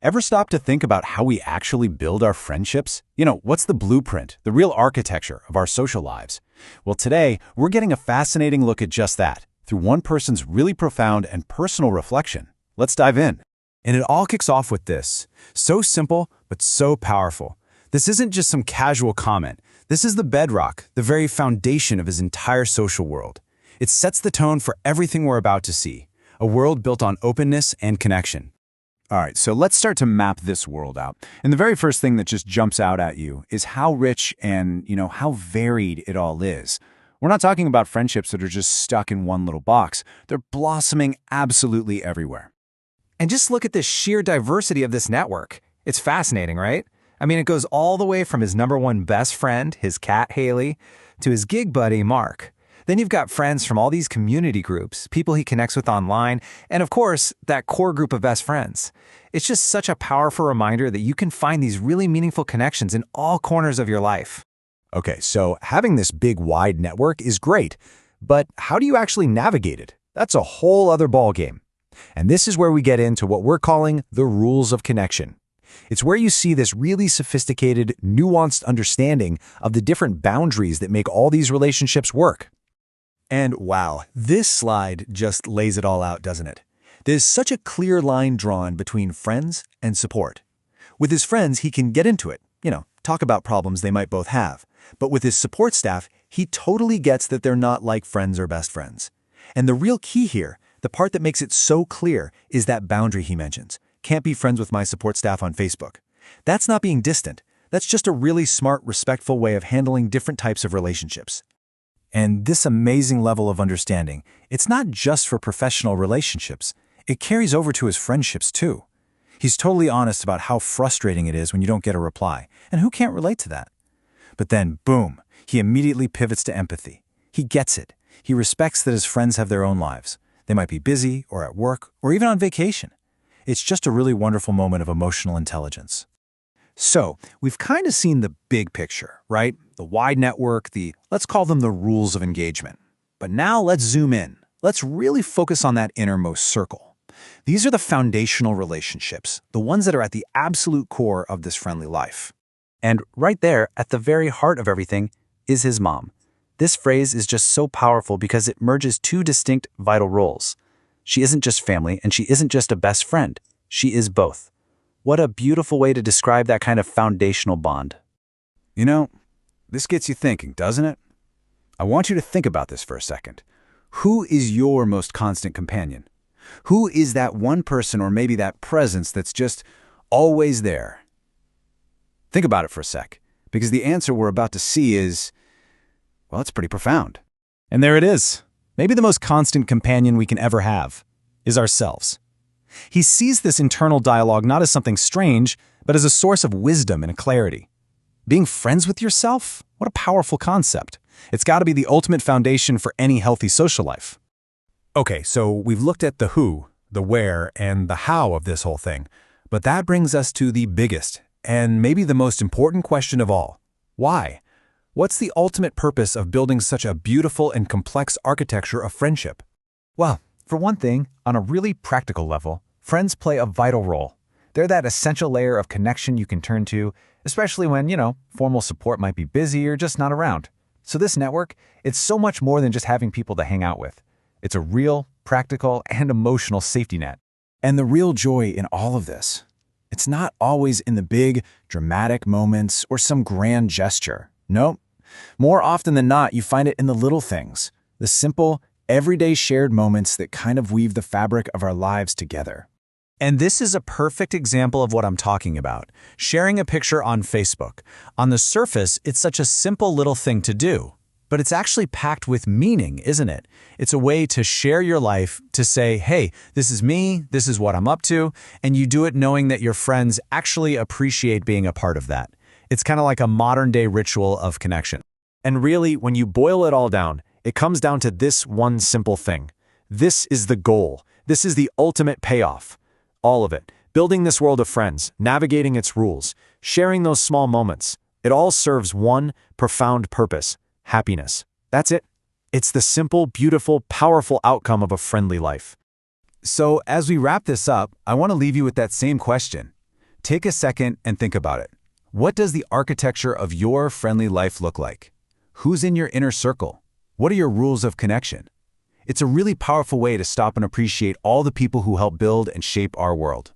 Ever stop to think about how we actually build our friendships? What's the blueprint, the real architecture of our social lives? Well, today, we're getting a fascinating look at just that, through one person's really profound and personal reflection. Let's dive in. And it all kicks off with this. So simple, but so powerful. This isn't just some casual comment. This is the bedrock, the very foundation of his entire social world. It sets the tone for everything we're about to see. A world built on openness and connection. All right, so let's start to map this world out. And the very first thing that just jumps out at you is how rich and, how varied it all is. We're not talking about friendships that are just stuck in one little box. They're blossoming absolutely everywhere. And just look at the sheer diversity of this network. It's fascinating, right? I mean, it goes all the way from his #1 best friend, his cat Haley, to his gig buddy Mark. Then you've got friends from all these community groups, people he connects with online, and of course, that core group of best friends. It's just such a powerful reminder that you can find these really meaningful connections in all corners of your life. Okay, so having this big, wide network is great, but how do you actually navigate it? That's a whole other ballgame. And this is where we get into what we're calling the rules of connection. It's where you see this really sophisticated, nuanced understanding of the different boundaries that make all these relationships work. And wow, this slide just lays it all out, doesn't it? There's such a clear line drawn between friends and support. With his friends, he can get into it, talk about problems they might both have. But with his support staff, he totally gets that they're not like friends or best friends. And the real key here, the part that makes it so clear, is that boundary he mentions. Can't be friends with my support staff on Facebook. That's not being distant. That's just a really smart, respectful way of handling different types of relationships. And this amazing level of understanding, it's not just for professional relationships. It carries over to his friendships too. He's totally honest about how frustrating it is when you don't get a reply, and who can't relate to that? But then, boom, he immediately pivots to empathy. He gets it. He respects that his friends have their own lives. They might be busy, or at work, or even on vacation. It's just a really wonderful moment of emotional intelligence. So, we've kind of seen the big picture, right? The wide network, let's call them the rules of engagement. But now let's zoom in. Let's really focus on that innermost circle. These are the foundational relationships, the ones that are at the absolute core of this friendly life. And right there, at the very heart of everything, is his mom. This phrase is just so powerful because it merges two distinct, vital roles. She isn't just family, and she isn't just a best friend. She is both. What a beautiful way to describe that kind of foundational bond. This gets you thinking, doesn't it? I want you to think about this for a second. Who is your most constant companion? Who is that one person or maybe that presence that's just always there? Think about it for a sec, because the answer we're about to see is, well, it's pretty profound. And there it is. Maybe the most constant companion we can ever have is ourselves. He sees this internal dialogue not as something strange, but as a source of wisdom and clarity. Being friends with yourself? What a powerful concept. It's got to be the ultimate foundation for any healthy social life. Okay, so we've looked at the who, the where, and the how of this whole thing. But that brings us to the biggest, and maybe the most important question of all. Why? What's the ultimate purpose of building such a beautiful and complex architecture of friendship? Well, for one thing, on a really practical level, friends play a vital role. They're that essential layer of connection you can turn to, especially when, formal support might be busy or just not around. So this network, it's so much more than just having people to hang out with. It's a real, practical, and emotional safety net. And the real joy in all of this, it's not always in the big, dramatic moments or some grand gesture. No, more often than not, you find it in the little things, the simple, everyday shared moments that kind of weave the fabric of our lives together. And this is a perfect example of what I'm talking about. Sharing a picture on Facebook. On the surface, it's such a simple little thing to do. But it's actually packed with meaning, isn't it? It's a way to share your life, to say, hey, this is me, this is what I'm up to, and you do it knowing that your friends actually appreciate being a part of that. It's kind of like a modern-day ritual of connection. And really, when you boil it all down, it comes down to this one simple thing. This is the goal. This is the ultimate payoff. All of it. Building this world of friends, navigating its rules, sharing those small moments. It all serves one profound purpose: happiness. That's it. It's the simple, beautiful, powerful outcome of a friendly life. So as we wrap this up, I want to leave you with that same question. Take a second and think about it. What does the architecture of your friendly life look like? Who's in your inner circle? What are your rules of connection? It's a really powerful way to stop and appreciate all the people who help build and shape our world.